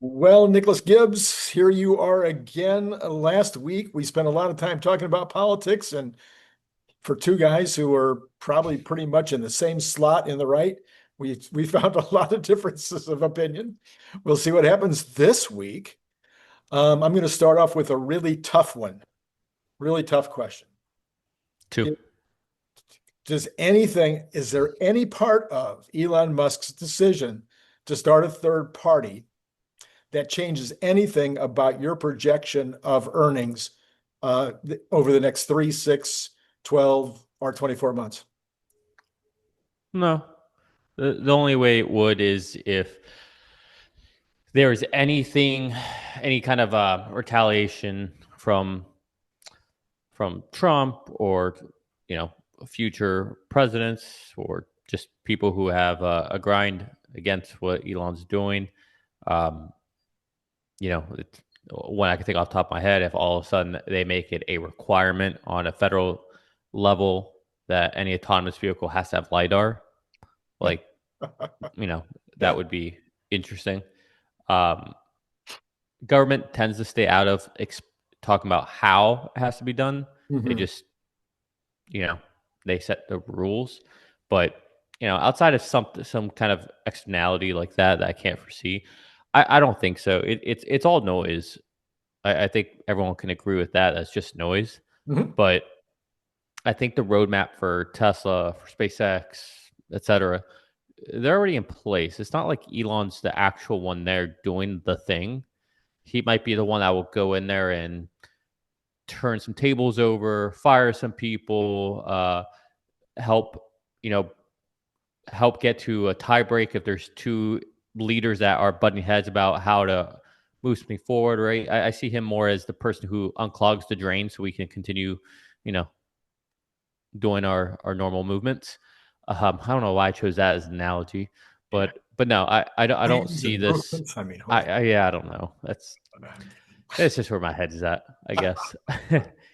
Well, Nicholas Gibbs, here you are again. Last week, we spent a lot of time talking about politics, and for two guys who are probably pretty much in the same slot in the right, we found a lot of differences of opinion. We'll see what happens this week. I'm going to start off with a really tough one, really tough question. Two. Is there any part of Elon Musk's decision to start a third party that changes anything about your projection of earnings over the next 3, 6, 12, or 24 months? No. The only way it would is if there is any kind of retaliation from Trump or future presidents or just people who have a grind against what Elon's doing. One I can think off the top of my head, if all of a sudden they make it a requirement on a federal level that any autonomous vehicle has to have LiDAR, like, that would be interesting. Government tends to stay out of talking about how it has to be done. Mm-hmm. They just, they set the rules. But, outside of some kind of externality like that I can't foresee, I don't think so. It's all noise. I think everyone can agree with that. That's just noise. Mm-hmm. But I think the roadmap for Tesla, for SpaceX, etc., they're already in place. It's not like Elon's the actual one there doing the thing. He might be the one that will go in there and turn some tables over, fire some people, help get to a tie break if there's two leaders that are butting heads about how to move something forward, right? I see him more as the person who unclogs the drain so we can continue, doing our normal movements. I don't know why I chose that as an analogy, but no, I don't see this. I don't know. It's just where my head is at, I guess,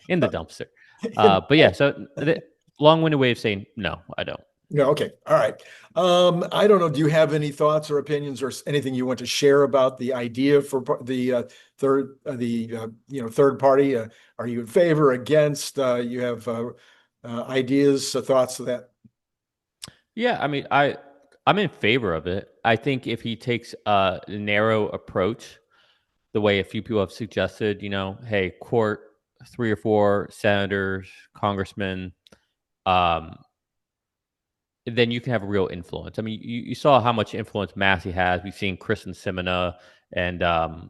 in the dumpster. But yeah, so long-winded way of saying no, I don't. Yeah. Okay. All right. I don't know. Do you have any thoughts or opinions or anything you want to share about the idea for the third party? Are you in favor, against? You have ideas, thoughts of that? Yeah, I mean, I'm in favor of it. I think if he takes a narrow approach, the way a few people have suggested, hey, court 3 or 4 senators, congressmen, then you can have a real influence. I mean, you saw how much influence Massey has. We've seen Kristen Simona and I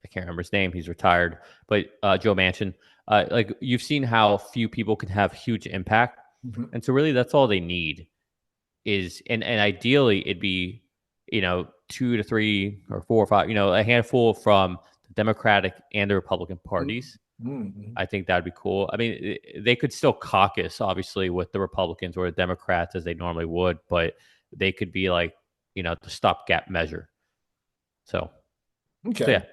can't remember his name. He's retired, but Joe Manchin. Like, you've seen how few people can have huge impact. Mm-hmm. And so really that's all they need is, and ideally it'd be, 2 to 3 or 4 or 5, a handful from the Democratic and the Republican parties. Mm-hmm. I think that'd be cool. I mean, they could still caucus, obviously, with the Republicans or the Democrats as they normally would, but they could be like, the stopgap measure. So, okay. So yeah,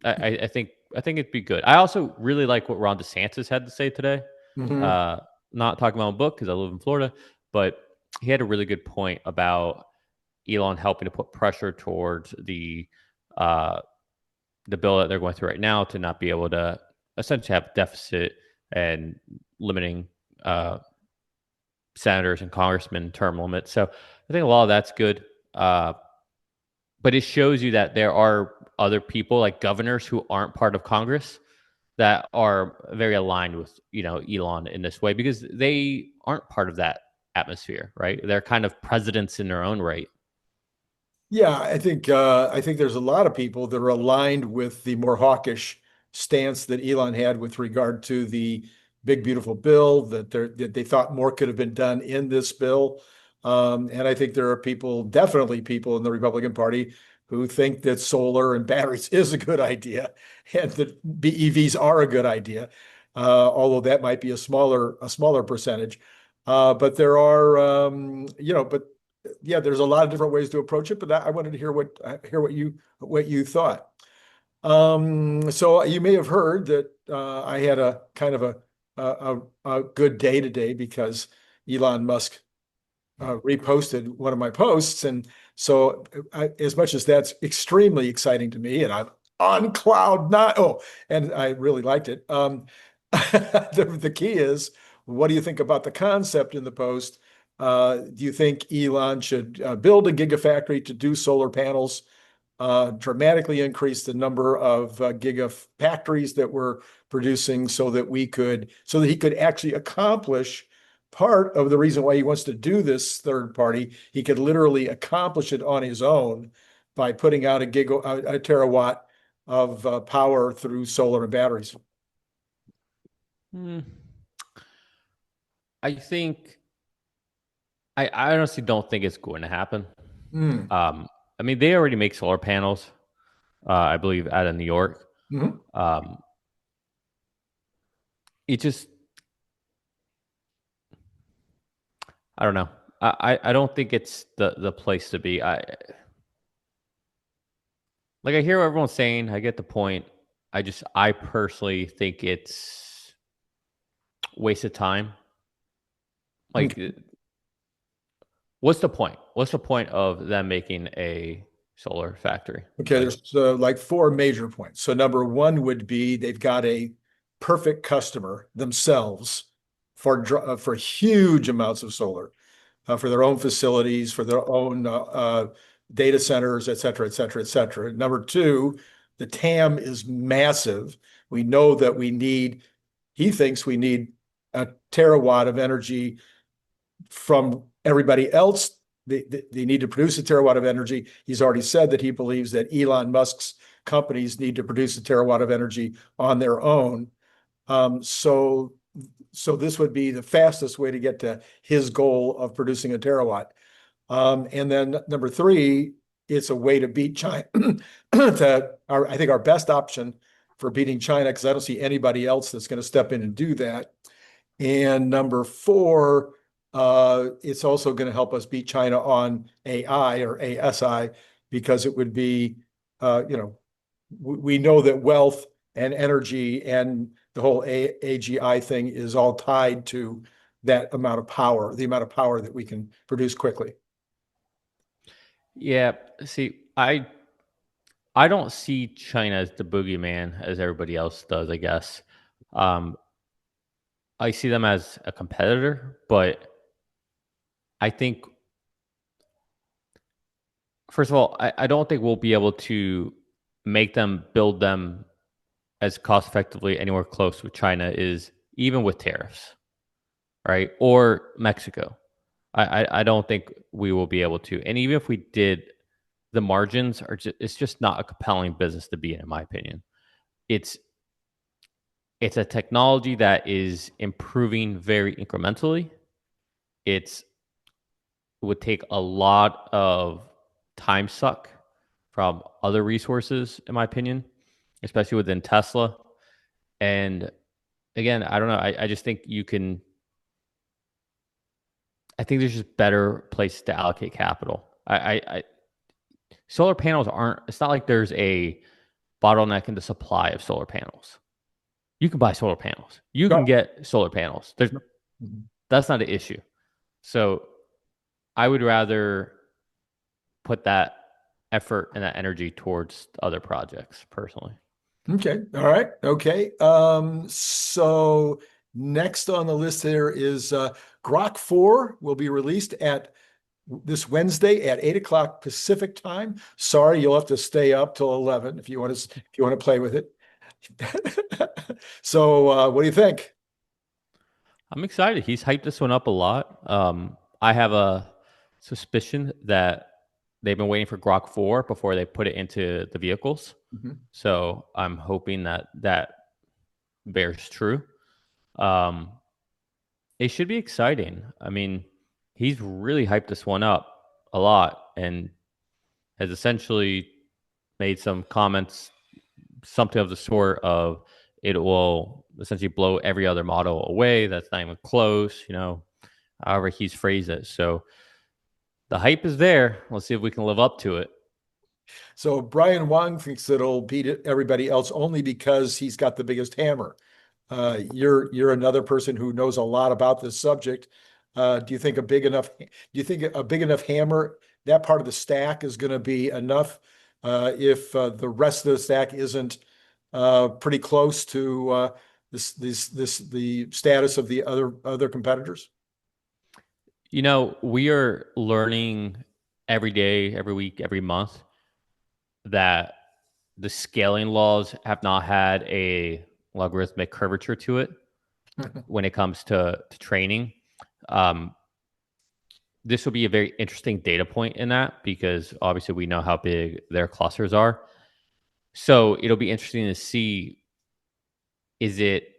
I think it'd be good. I also really like what Ron DeSantis had to say today. Mm-hmm. Not talking about my book because I live in Florida, but he had a really good point about Elon helping to put pressure towards the bill that they're going through right now to not be able to essentially have a deficit and limiting senators and congressmen term limits. So I think a lot of that's good. But it shows you that there are other people like governors who aren't part of Congress that are very aligned with, Elon in this way because they aren't part of that atmosphere, right? They're kind of presidents in their own right. Yeah, I think there's a lot of people that are aligned with the more hawkish stance that Elon had with regard to the big beautiful bill, that they thought more could have been done in this bill. And I think there are definitely people in the Republican Party who think that solar and batteries is a good idea and that BEVs are a good idea, although that might be a smaller percentage. But there are, but yeah, there's a lot of different ways to approach it. But I wanted to hear what you thought. So you may have heard that I had a kind of a good day today because Elon Musk reposted one of my posts, and So as much as that's extremely exciting to me, and I'm on cloud nine. Oh, and I really liked it. The key is, what do you think about the concept in the post? Do you think Elon should build a gigafactory to do solar panels, dramatically increase the number of gigafactories that we're producing so that he could actually accomplish part of the reason why he wants to do this third party? He could literally accomplish it on his own by putting out a terawatt of power through solar and batteries. Hmm. I think I honestly don't think it's going to happen. Mm. I mean, they already make solar panels, I believe, out of New York. Mhm. Um, it just, I don't know. I don't think it's the place to be. I hear what everyone's saying. I get the point. I personally think it's waste of time. Like, Okay. what's the point? What's the point of them making a solar factory? Okay, Like, there's like four major points. So number one would be they've got a perfect customer themselves for huge amounts of solar, for their own facilities, for their own data centers, et cetera, et cetera, et cetera. Number two, the TAM is massive. We know that he thinks we need a terawatt of energy from everybody else. They need to produce a terawatt of energy. He's already said that he believes that Elon Musk's companies need to produce a terawatt of energy on their own. So this would be the fastest way to get to his goal of producing a terawatt. And then number three, it's a way to beat China. I think our best option for beating China, because I don't see anybody else that's going to step in and do that. And number four, it's also going to help us beat China on AI or ASI, because it would be, we know that wealth and energy and the whole AGI thing is all tied to that amount of power, the amount of power that we can produce quickly. yeah. See, I don't see China as the boogeyman as everybody else does. I guess I see them as a competitor, but I think first of all, I don't think we'll be able to make them build them as cost effectively anywhere close with China is even with tariffs, right? Or Mexico. I don't think we will be able to. And even if we did, the margins it's just not a compelling business to be in my opinion. It's it's a technology that is improving very incrementally. It would take a lot of time suck from other resources, in my opinion, especially within Tesla. And again, I don't know. I just think you can. I think there's just better places to allocate capital. Solar panels aren't. It's not like there's a bottleneck in the supply of solar panels. You can buy solar panels. You can get solar panels. That's not an issue. So I would rather put that effort and that energy towards other projects personally. Okay. All right. Okay. So next on the list there is Grok 4 will be released at this Wednesday at 8 o'clock Pacific time. Sorry, you'll have to stay up till 11 if you want to play with it. So what do you think? I'm excited. He's hyped this one up a lot. I have a suspicion that they've been waiting for Grok 4 before they put it into the vehicles. Mhm. So I'm hoping that bears true. Um, it should be exciting. I mean, he's really hyped this one up a lot and has essentially made some comments, something of the sort of it will essentially blow every other model away. That's not even close, however he's phrased it. So the hype is there. Let's see if we can live up to it. So Brian Wong thinks it'll beat everybody else only because he's got the biggest hammer. You're another person who knows a lot about this subject. Do you think a big enough hammer that part of the stack is going to be enough if the rest of the stack isn't pretty close to the status of the other competitors? We are learning every day, every week, every month that the scaling laws have not had a logarithmic curvature to it when it comes to training. Um, this will be a very interesting data point in that, because obviously we know how big their clusters are. So it'll be interesting to see, is it,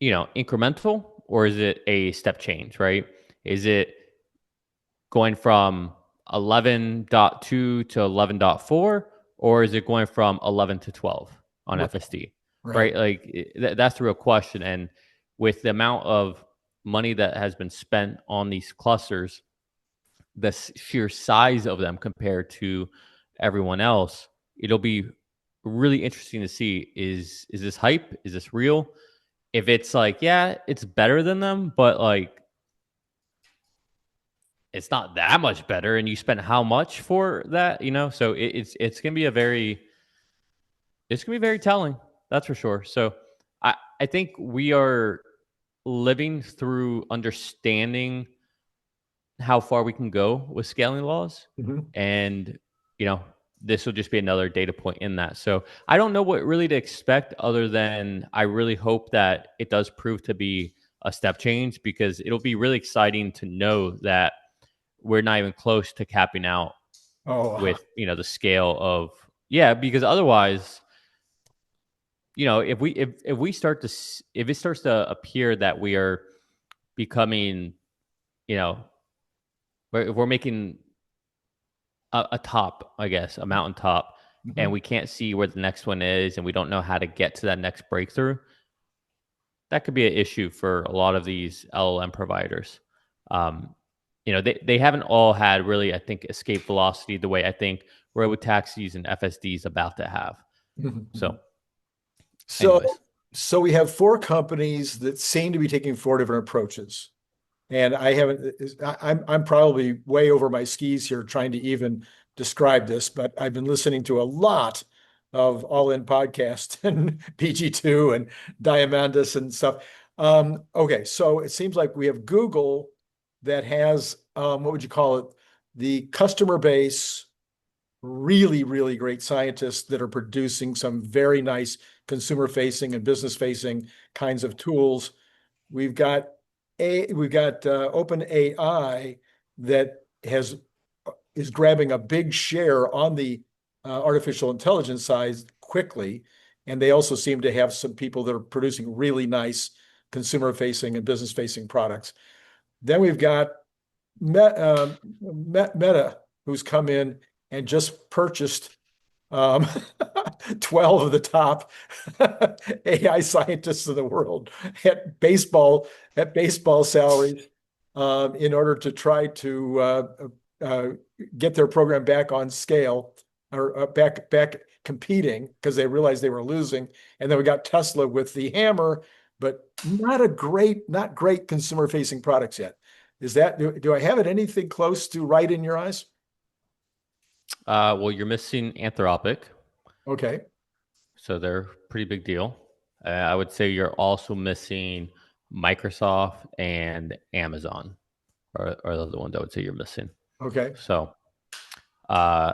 incremental, or is it a step change, right? Is it going from 11.2 to 11.4, or is it going from 11 to 12 on Right. FSD, Right. right? Like that's the real question. And with the amount of money that has been spent on these clusters, the sheer size of them compared to everyone else, it'll be really interesting to see, is this hype? Is this real? If it's like, yeah, it's better than them, but like it's not that much better, and you spent how much for that, so it's gonna be very telling, that's for sure. So I think we are living through understanding how far we can go with scaling laws. Mhm. And you know this will just be another data point in that. So I don't know what really to expect, other than I really hope that it does prove to be a step change, because it'll be really exciting to know that we're not even close to capping out Oh, with the scale of, yeah, because otherwise, if we start to if it starts to appear that we are becoming, you know if we're making a top, I guess, a mountaintop, and mhm. we can't see where the next one is, and we don't know how to get to that next breakthrough, that could be an issue for a lot of these LLM providers. Um, they haven't all had really, I think, escape velocity the way I think robo taxis and FSD is about to have. Mhm. So, Mhm. So, anyways, so we have four companies that seem to be taking four different approaches. And I haven't, I'm probably way over my skis here trying to even describe this, but I've been listening to a lot of All In podcast and PG2 and Diamandis and stuff. Okay, so it seems like we have Google that has, what would you call it? The customer base, really, really great scientists that are producing some very nice consumer facing and business facing kinds of tools. We've got OpenAI that is grabbing a big share on the artificial intelligence side quickly, and they also seem to have some people that are producing really nice consumer facing and business facing products. Then we've got Meta, who's come in and just purchased um, 12 of the top AI scientists in the world at baseball salaries in order to try to uh, get their program back on scale or back competing because they realized they were losing. And then we got Tesla with the hammer, but not great consumer facing products yet. Do I have it anything close to right in your eyes? well, you're missing Anthropic, Okay. so they're a pretty big deal. I would say you're also missing Microsoft and Amazon, are the ones I would say you're missing. Okay. So, uh,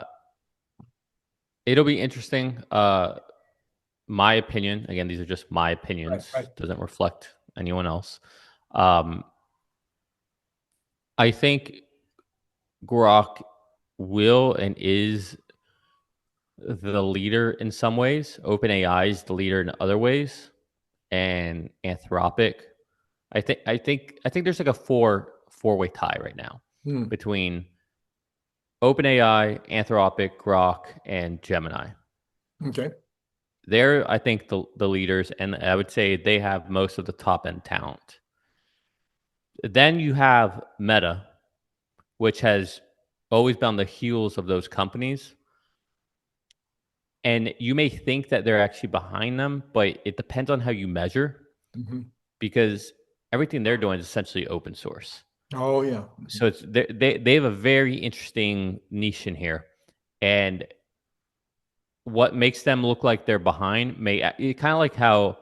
it'll be interesting. My opinion, again, these are just my Right. opinions, Right. doesn't reflect anyone else. Um, I think Grok will and is the leader in some ways. OpenAI is the leader in other ways, and Anthropic. I think there's like a four-way tie right now Hmm. between OpenAI, Anthropic, Grok, and Gemini. Okay. They're, I think, the leaders, and I would say they have most of the top end talent. Then you have Meta, which has always been on the heels of those companies. And you may think that they're actually behind them, but it depends on how you measure, Mhm. because everything they're doing is essentially open source. Oh yeah. So it's they have a very interesting niche in here, and what makes them look like they're behind may kind of like how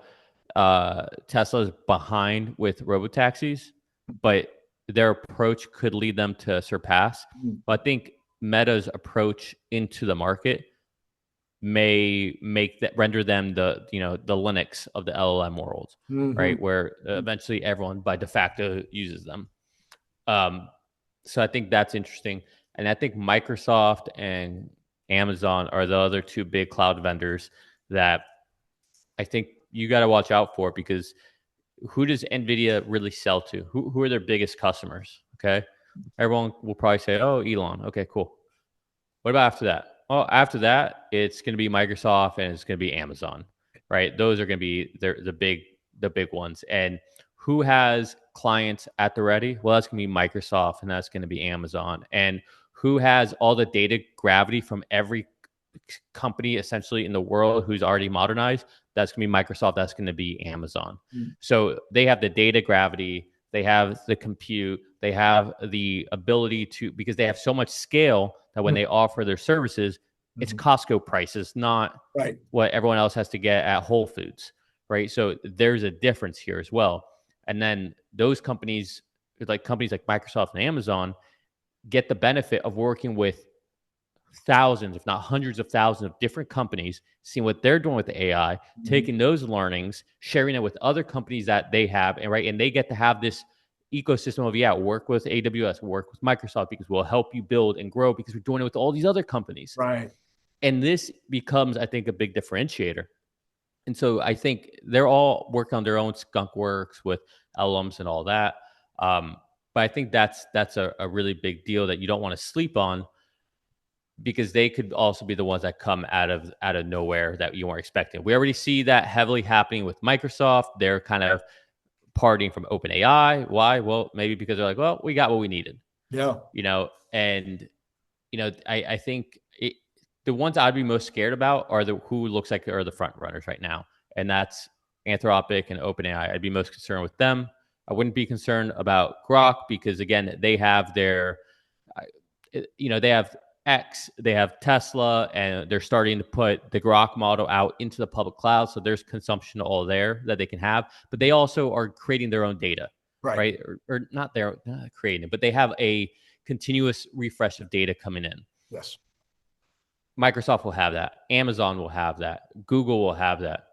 Tesla's behind with robotaxis, but their approach could lead them to surpass. Mm. But I think Meta's approach into the market may make that render them the Linux of the LLM world, Mhm. right? Where eventually everyone by de facto uses them. Um, so I think that's interesting, and I think Microsoft and Amazon are the other two big cloud vendors that I think you got to watch out for, because who does Nvidia really sell to? Who are their biggest customers? Okay, everyone will probably say, "Oh, Elon." Okay, cool. What about after that? Well, after that, it's going to be Microsoft and it's going to be Amazon, right? Those are going to be the big ones. And who has clients at the ready? Well, that's going to be Microsoft and that's going to be Amazon. And who has all the data gravity from every company essentially in the world who's already modernized? That's going to be Microsoft. That's going to be Amazon. Mm. So they have the data gravity, they have the compute, they have the ability to, because they have so much scale that when Mm. they offer their services, it's Mhm. Costco prices, not Right. what everyone else has to get at Whole Foods, right? So there's a difference here as well. And then those companies, like companies like Microsoft and Amazon, get the benefit of working with thousands, if not hundreds of thousands of different companies, seeing what they're doing with the AI, Mhm. taking those learnings, sharing it with other companies that they have, and right, and they get to have this ecosystem of work with AWS, work with Microsoft, because we'll help you build and grow because we're doing it with all these other companies. Right. And this becomes, I think, a big differentiator. And so I think they're all working on their own skunk works with LLMs and all that. But I think that's a really big deal that you don't want to sleep on, because they could also be the ones that come out of nowhere that you weren't expecting. We already see that heavily happening with Microsoft. They're kind of parting from OpenAI. Why? Well, maybe because they're like, well, we got what we needed, Yeah. and I think the ones I'd be most scared about are the who looks like are the front runners right now, and that's Anthropic and OpenAI. I'd be most concerned with them. I wouldn't be concerned about Grok, because again, they have their they have X, they have Tesla, and they're starting to put the Grok model out into the public cloud. So there's consumption all there that they can have, but they also are creating their own data, Right. right? Or not they're not creating it, but they have a continuous refresh of data coming in. Yes. Microsoft will have that. Amazon will have that. Google will have that.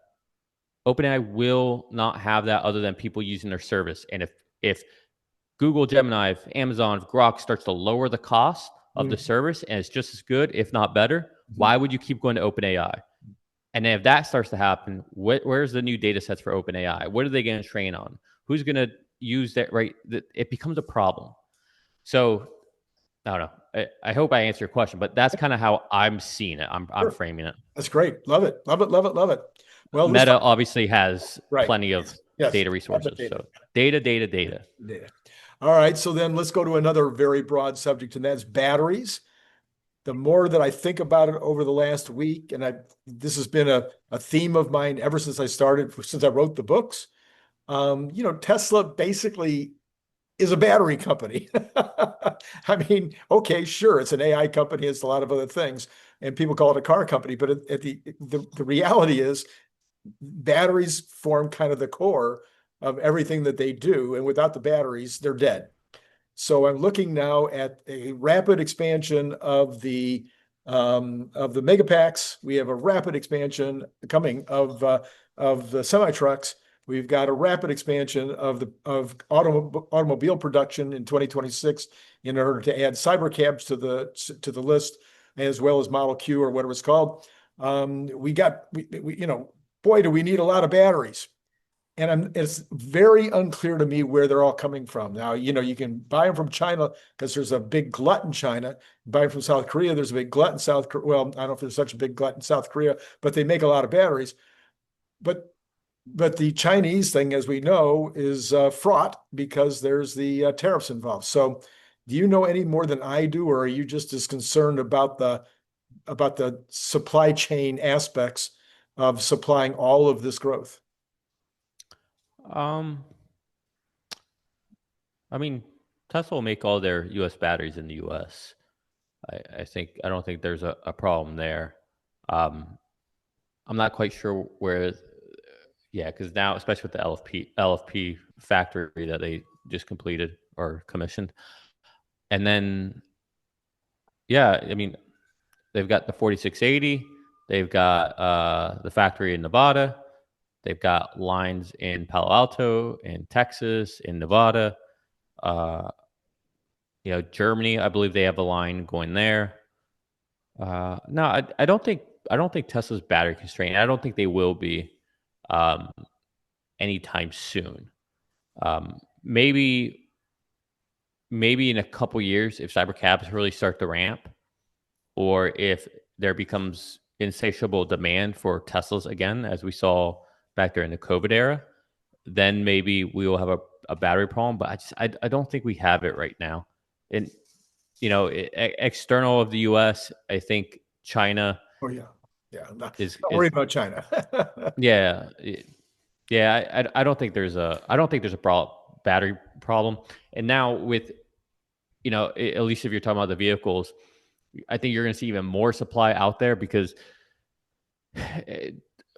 OpenAI will not have that other than people using their service. And if Google Gemini, if Amazon, if Grok starts to lower the cost of the Mm. service and it's just as good, if not better, Mhm. why would you keep going to OpenAI? And then if that starts to happen, where's the new data sets for OpenAI? What are they going to train on? Who's going to use that? Right, it becomes a problem. So I don't know. I hope I answer your question, but that's kind of how I'm seeing it. I'm Sure. framing it. That's great. Love it. Love it. Love it. Love it. Well, let's Meta talk. obviously has Right. plenty of Yes. Yes. data Epic resources. data. So data, data, data. Data. All right. So then let's go to another very broad subject, and that's batteries. The more that I think about it over the last week, and this has been a theme of mine ever since since I wrote the books. Tesla basically is a battery company. I mean, okay, sure, it's an AI company, it's a lot of other things, and people call it a car company, but the reality is batteries form kind of the core of everything that they do, and without the batteries, they're dead. So I'm looking now at a rapid expansion of the megapacks. We have a rapid expansion coming of the semi trucks. We've got a rapid expansion of automobile production in 2026 in order to add cybercabs to the list, as well as Model Q or whatever it's called. Boy, do we need a lot of batteries. And it's very unclear to me where they're all coming from. Now, you can buy them from China because there's a big glut in China. Buy them from South Korea, there's a big glut in South Korea. Well, I don't know if there's such a big glut in South Korea, but they make a lot of batteries. But the Chinese thing, as we know, is fraught because there's the tariffs involved. So, do you know any more than I do, or are you just as concerned about the supply chain aspects of supplying all of this growth? Um, I mean, Tesla will make all their U.S. batteries in the U.S. I don't think there's a problem there. Um, I'm not quite sure where. Yeah, because now, especially with the LFP factory that they just completed or commissioned, and then yeah, I mean they've got the 4680, they've got the factory in Nevada, they've got lines in Palo Alto, in Texas, in Nevada. Uh, Germany, I believe they have a line going there. No, I don't think Tesla's battery constrained. I don't think they will be um, anytime soon. Maybe in a couple years if cybercabs really start to ramp, or if there becomes insatiable demand for Teslas again, as we saw back during the COVID era, then maybe we will have a battery problem. But I don't think we have it right now. And external of the U.S., I think China Oh yeah, yeah. is Not worried about China. yeah, yeah. I don't think there's a battery problem. And now with at least if you're talking about the vehicles, I think you're going to see even more supply out there because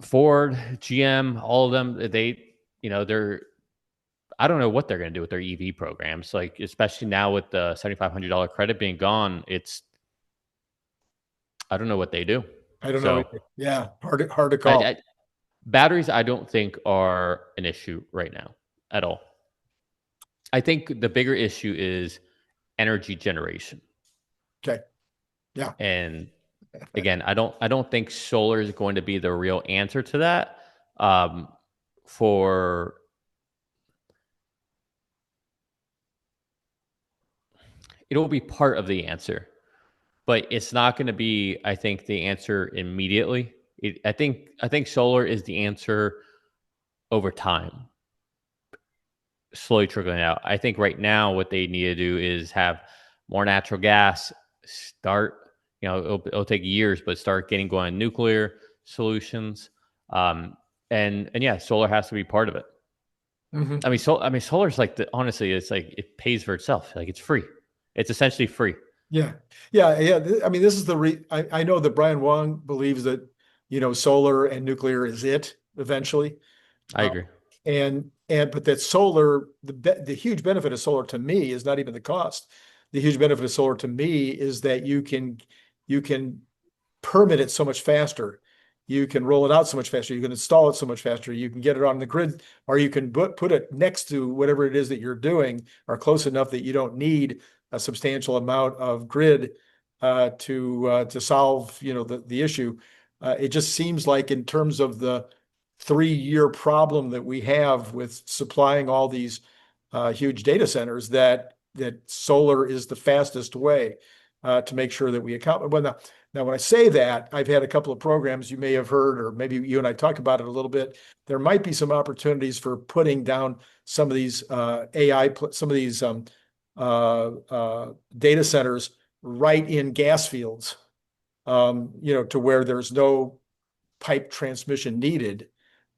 Ford, GM, all of them, they're I don't know what they're going to do with their EV programs. Like, especially now with the $7,500 credit being gone, I don't know what they do. I don't know So either. Yeah, hard to I, call. I, batteries, I don't think are an issue right now at all. I think the bigger issue is energy generation. Okay. Yeah. And again, I don't think solar is going to be the real answer to that. For it will be part of the answer, but it's not going to be, I think, the answer immediately. I think solar is the answer over time, slowly trickling out. I think right now what they need to do is have more natural gas. Start, it'll take years, but start getting going on nuclear solutions. And yeah, solar has to be part of it. Mhm. I mean, solar is like honestly, it's like it pays for itself. Like it's free. It's essentially free. Yeah. Yeah. Yeah. I mean, this is I know that Brian Wong believes that, solar and nuclear is it eventually. I agree. But that solar, the huge benefit of solar to me is not even the cost. The huge benefit of solar to me is that you can permit it so much faster. You can roll it out so much faster. You can install it so much faster. You can get it on the grid, or you can put it next to whatever it is that you're doing, or close enough that you don't need a substantial amount of grid to solve the issue. It just seems like in terms of the 3-year problem that we have with supplying all these huge data centers, that solar is the fastest way to make sure that we account. Well, now, when I say that, I've had a couple of programs you may have heard, or maybe you and I talked about it a little bit. There might be some opportunities for putting down some of these some of these data centers right in gas fields, to where there's no pipe transmission needed.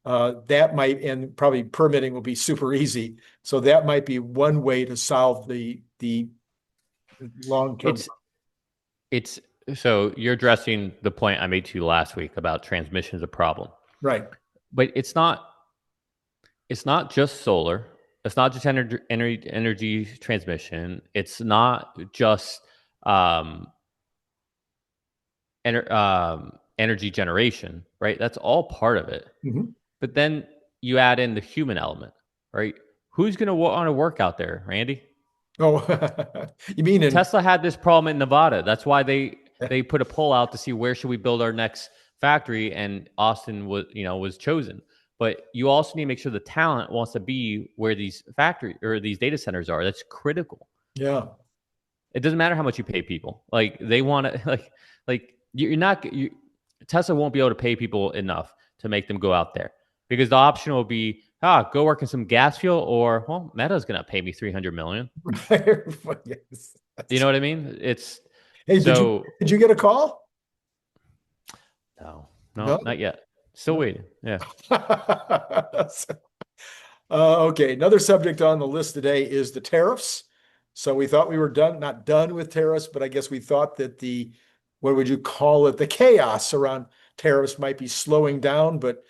That might, and probably permitting will be super easy. So that might be one way to solve the long term. It's so you're addressing the point I made to you last week about transmission is a problem, Right. but it's not just solar. It's not just energy transmission. It's not just um, energy generation, right? That's all part of it. Mhm. But then you add in the human element, right? Who's going to want to work out there, Randy? Oh, you mean Tesla had this problem in Nevada. That's why they put a poll out to see where should we build our next factory, and Austin was chosen. But you also need to make sure the talent wants to be where these factory or these data centers are. That's critical. yeah. It doesn't matter how much you pay people. Like they want to like you're not Tesla won't be able to pay people enough to make them go out there, because the option will be go work in some gas fuel, or well, Meta's going to pay me $300 million. Yes. You know what I mean? It's Hey, so did you get a call? no, No. not yet. Still waiting. Yeah. Okay. Another subject on the list today is the tariffs. So we thought we were done, not done with tariffs, but I guess we thought that what would you call it? The chaos around tariffs might be slowing down. But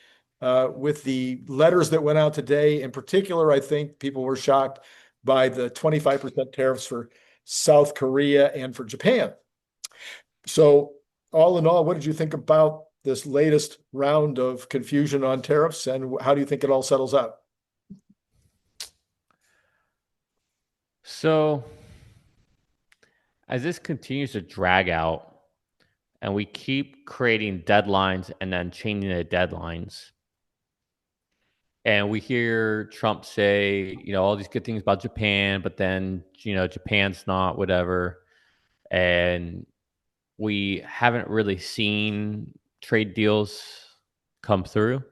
with the letters that went out today, in particular, I think people were shocked by the 25% tariffs for South Korea and for Japan. So all in all, what did you think about this latest round of confusion on tariffs, and how do you think it all settles out? So as this continues to drag out and we keep creating deadlines and then changing the deadlines, and we hear Trump say, all these good things about Japan, but then, Japan's not whatever. And we haven't really seen trade deals come through.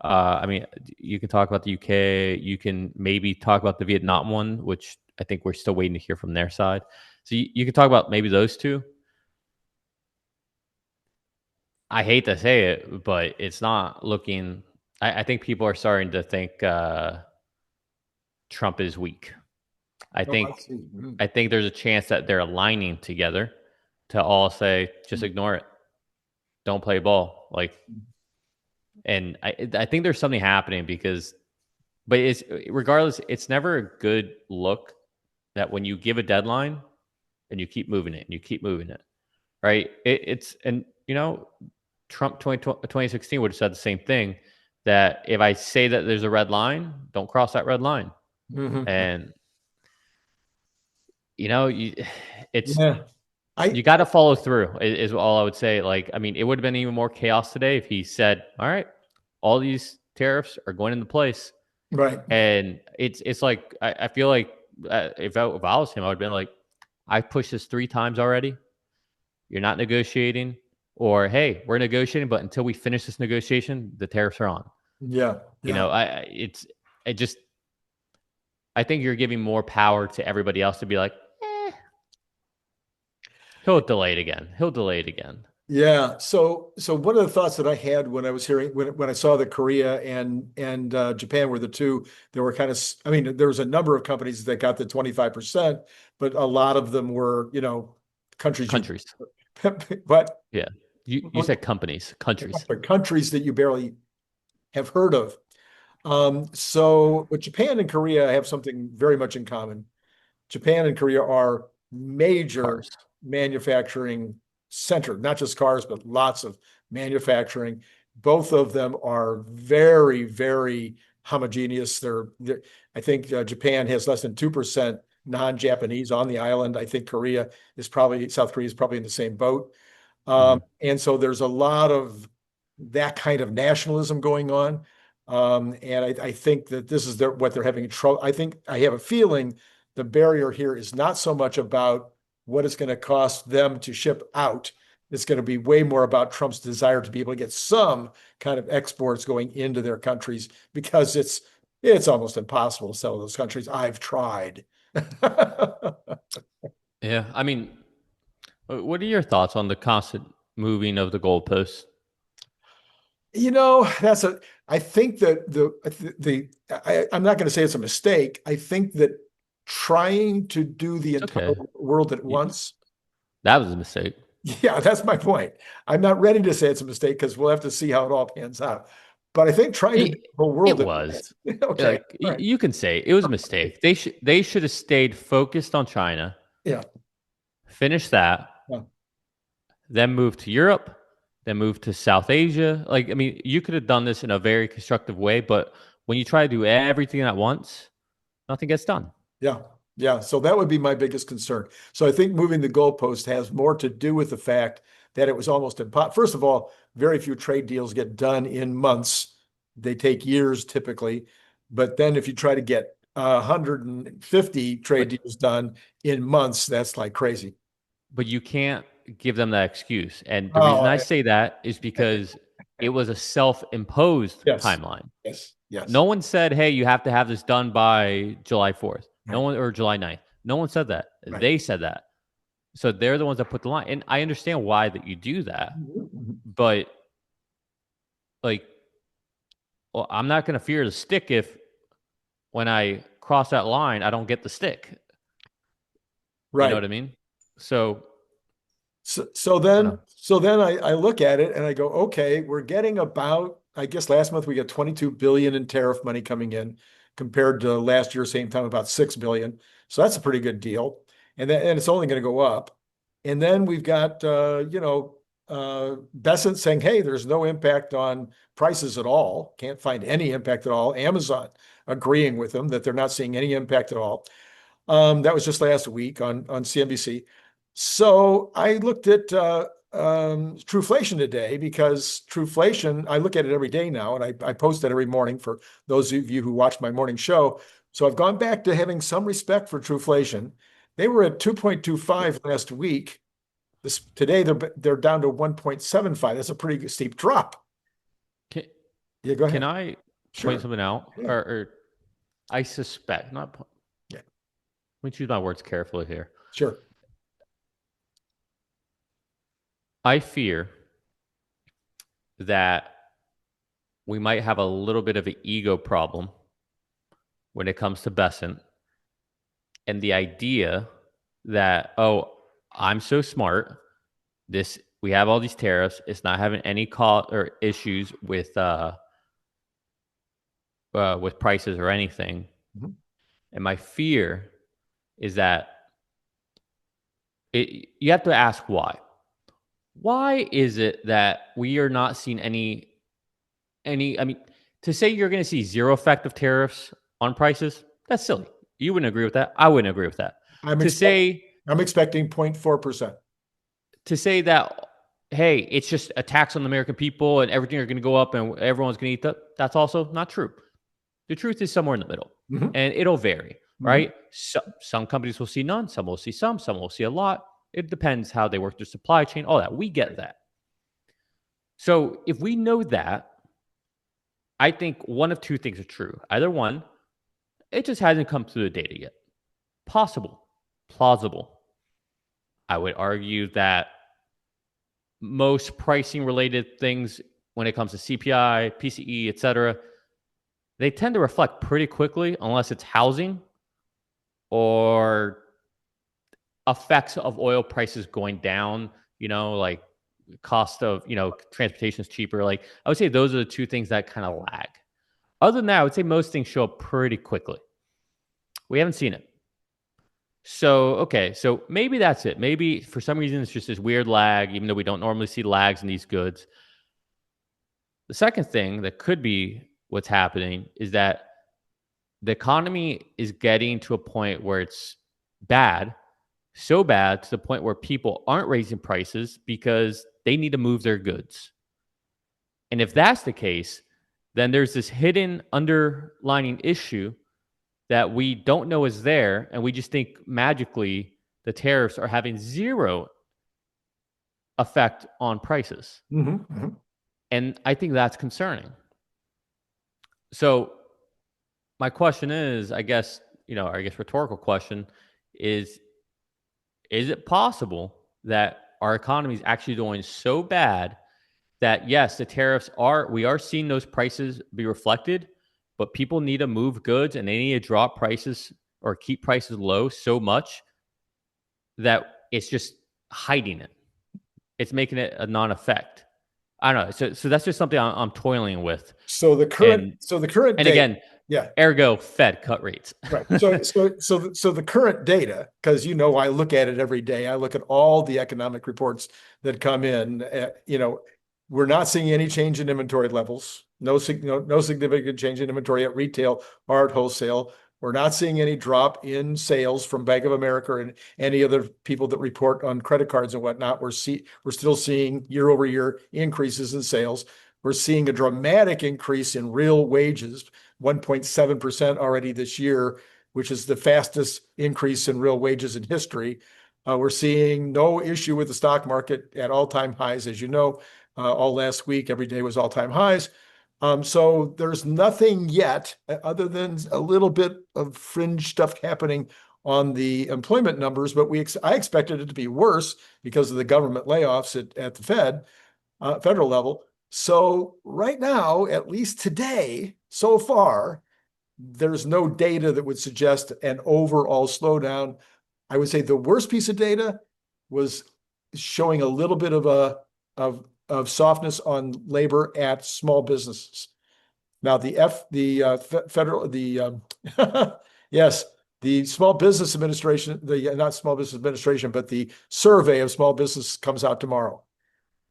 I mean, you can talk about the UK. You can maybe talk about the Vietnam one, which I think we're still waiting to hear from their side. So you can talk about maybe those two. I hate to say it, but it's not looking. I think people are starting to think Trump is weak. I Oh, I think see. Mhm. I think there's a chance that they're aligning together to all say, just ignore it, don't play ball. Like, and I think there's something happening because, but it's regardless, it's never a good look that when you give a deadline and you keep moving it and you keep moving it, right? It's and Trump 2016 would have said the same thing, that if I say that there's a red line, don't cross that red line. Mhm. And you it's Yeah. you I got to follow through is all I would say. Like, I mean, it would have been even more chaos today if he said, all right, all these tariffs are going into place. right. And it's like, I feel like if I was him, I would have been like, I pushed this 3 times already. You're not negotiating, or hey, we're negotiating, but until we finish this negotiation, the tariffs are on. Yeah. You Yeah. know, I just I think you're giving more power to everybody else to be like, he'll delay it again. He'll delay it again. Yeah. So one of the thoughts that I had when I was hearing when I saw that Korea and Japan were the two that were kind of, I mean, there was a number of companies that got the 25%, but a lot of them were, countries you Countries. but Yeah. You said companies, countries. countries that you barely have heard of. So but Japan and Korea have something very much in common. Japan and Korea are major Cars. manufacturing center, not just cars, but lots of manufacturing. Both of them are very, very homogeneous. I think Japan has less than 2% non-Japanese on the island. I think South Korea is probably in the same boat. Mhm. And so there's a lot of that kind of nationalism going on. And I think that this is what they're having trouble. I have a feeling the barrier here is not so much about what it's going to cost them to ship out. It's going to be way more about Trump's desire to be able to get some kind of exports going into their countries, because it's almost impossible to sell those countries. I've tried. Yeah. I mean, what are your thoughts on the constant moving of the goalposts? That's I think that I'm not going to say it's a mistake. I think that trying to do the It's entire okay. world at Y- once, That was a mistake. yeah, that's my point. I'm not ready to say it's a mistake because we'll have to see how it all pans out. But I think trying to do It, the whole it world at was. once, okay, Like, all right, you can say it was a mistake. They should have stayed focused on China, yeah, finished that, yeah, then moved to Europe, then moved to South Asia. Like, I mean, you could have done this in a very constructive way, but when you try to do everything at once, nothing gets done. yeah, yeah. So that would be my biggest concern. So I think moving the goalpost has more to do with the fact that it was almost impossible. First of all, very few trade deals get done in months. They take years typically. But then if you try to get 150 trade But deals done in months, that's like crazy. but you can't give them that excuse. And the reason Oh, I say that is because it was a self-imposed yes, timeline. yes, yes. No one said, "Hey, you have to have this done by July 4th." No Right, one, or July 9th. No one said that. right. They said that. So they're the ones that put the line. And I understand why that you do that, Mhm. but like, well, I'm not going to fear the stick if when I cross that line, I don't get the stick. You know Right. what I mean? So So I don't then, know. I look at it and I go, okay, we're getting about, I guess last month we got 22 billion in tariff money coming in compared to last year, same time, about 6 billion. So that's a pretty good deal. And it's only going to go up. And then we've got, Bessent saying, hey, there's no impact on prices at all. Can't find any impact at all. Amazon agreeing with them that they're not seeing any impact at all. That was just last week on CNBC. So I looked at Trueflation today because Trueflation, I look at it every day now, and I post it every morning for those of you who watch my morning show. So I've gone back to having some respect for Trueflation. They were at 2.25 last week. Today they're down to 1.75. That's a pretty steep drop. Can, Yeah, go can ahead. I point Sure. something out? Yeah. Or I suspect, not, let Yeah. me choose my words carefully here. Sure. I fear that we might have a little bit of an ego problem when it comes to Besant and the idea that, oh, I'm so smart. We have all these tariffs. It's not having any cost or issues with prices or anything. Mhm. And my fear is that you have to ask why. Why is it that we are not seeing any? I mean, to say you're going to see zero effect of tariffs on prices, that's silly. You wouldn't agree with that. I wouldn't agree with that. I'm To expect say I'm expecting 0.4%. to say that, hey, it's just a tax on the American people and everything are going to go up and everyone's going to eat that, that's also not true. The truth is somewhere in the middle, Mhm. and it'll vary, Mhm. right? Some companies will see none, some will see some will see a lot. It depends how they work their supply chain, all that. We get that. So if we know that, I think one of two things are true. Either one, it just hasn't come through the data yet. Possible, plausible. I would argue that most pricing related things when it comes to CPI, PCE, et cetera, they tend to reflect pretty quickly unless it's housing or effects of oil prices going down, like cost of, transportation is cheaper. Like I would say those are the two things that kind of lag. Other than that, I would say most things show up pretty quickly. We haven't seen it. So, okay, so maybe that's it. Maybe for some reason it's just this weird lag, even though we don't normally see lags in these goods. The second thing that could be what's happening is that the economy is getting to a point where it's bad, so bad to the point where people aren't raising prices because they need to move their goods. And if that's the case, then there's this hidden underlining issue that we don't know is there, and we just think magically the tariffs are having zero effect on prices. Mhm. Mhm. And I think that's concerning. So my question is, I guess rhetorical question is it possible that our economy is actually doing so bad that yes, the tariffs we are seeing those prices be reflected, but people need to move goods and they need to drop prices or keep prices low so much that it's just hiding it. It's making it a non-effect. I don't know. So that's just something I'm toiling with. And So the current and date, again, yeah, ergo Fed cut rates. right. So the current data, because I look at it every day. I look at all the economic reports that come in. We're not seeing any change in inventory levels. No significant change in inventory at retail or at wholesale. We're not seeing any drop in sales from Bank of America and any other people that report on credit cards and whatnot. We're still seeing year over year increases in sales. We're seeing a dramatic increase in real wages, 1.7% already this year, which is the fastest increase in real wages in history. We're seeing no issue with the stock market at all-time highs, as you know. All last week, every day was all-time highs. So there's nothing yet other than a little bit of fringe stuff happening on the employment numbers, but I expected it to be worse because of the government layoffs at the federal level. So right now, at least today, so far, there's no data that would suggest an overall slowdown. I would say the worst piece of data was showing a little bit of softness on labor at small businesses. Now federal yes, the Small Business Administration, the not Small Business Administration, but the survey of small business comes out tomorrow.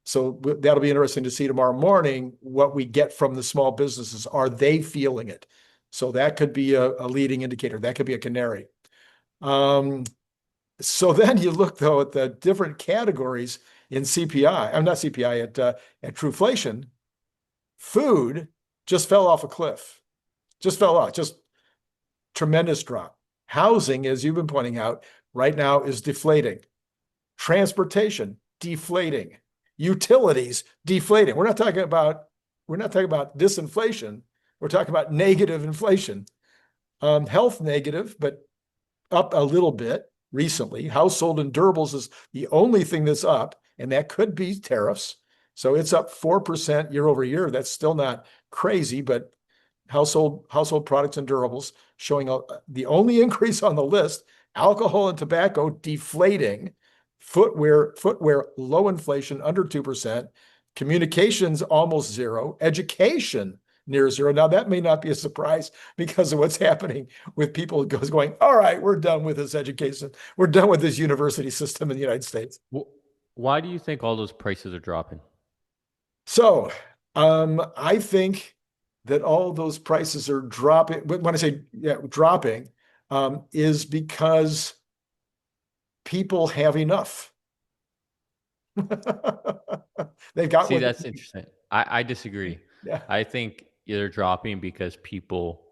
So that'll be interesting to see tomorrow morning what we get from the small businesses. Are they feeling it? So that could be a leading indicator. That could be a canary. So then you look though at the different categories in CPI. I'm not CPI at Truflation. Food just fell off a cliff. Just fell off. Just tremendous drop. Housing, as you've been pointing out, right now is deflating. Transportation deflating. Utilities deflating. We're not talking about disinflation. We're talking about negative inflation. Health negative, but up a little bit recently. Household and durables is the only thing that's up, and that could be tariffs. So it's up 4% year over year. That's still not crazy, but household products and durables showing the only increase on the list. Alcohol and tobacco deflating. Footwear low inflation, under 2%. Communications almost zero. Education near zero. Now that may not be a surprise because of what's happening with people going, all right, we're done with this education. We're done with this university system in the United States. Why do you think all those prices are dropping? So I think that all those prices are dropping. When I say dropping, is because people have enough. They've got. See, that's interesting. I disagree. Yeah. I think they're dropping because people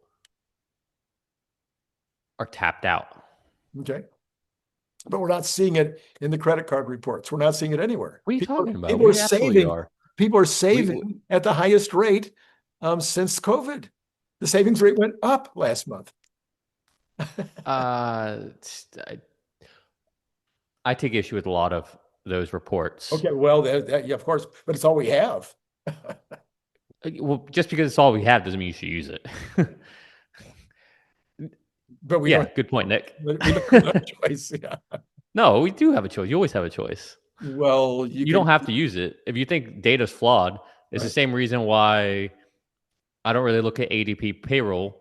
are tapped out. Okay. But we're not seeing it in the credit card reports. We're not seeing it anywhere. What are you talking about? People are saving. People are saving at the highest rate since COVID. The savings rate went up last month. I take issue with a lot of those reports. Okay, well, yeah, of course, but it's all we have. Well, just because it's all we have doesn't mean you should use it. But we don't. Good point, Nick. We don't have a choice. Yeah. No, we do have a choice. You always have a choice. Well, you don't have to use it. If you think data's flawed, it's the same reason why I don't really look at ADP payroll,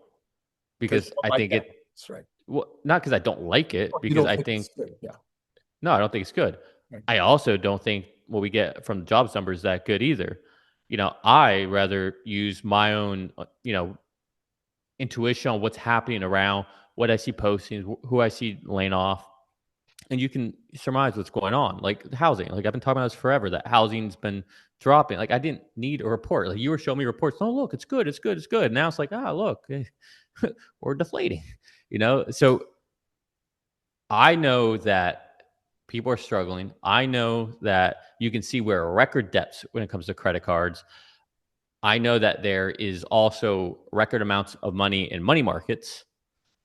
because I think that's right. Well, not because I don't like it, because I think no, I don't think it's good. Right. I also don't think what we get from the jobs numbers is that good either. I rather use my own, intuition on what's happening around, what I see postings, who I see laying off, and you can surmise what's going on. Like housing, like I've been talking about this forever, that housing's been dropping. Like I didn't need a report. Like you were showing me reports. Oh, look, it's good, it's good, it's good. Now it's like, look, we're deflating. So I know that people are struggling. I know that you can see we're record depths when it comes to credit cards. I know that there is also record amounts of money in money markets.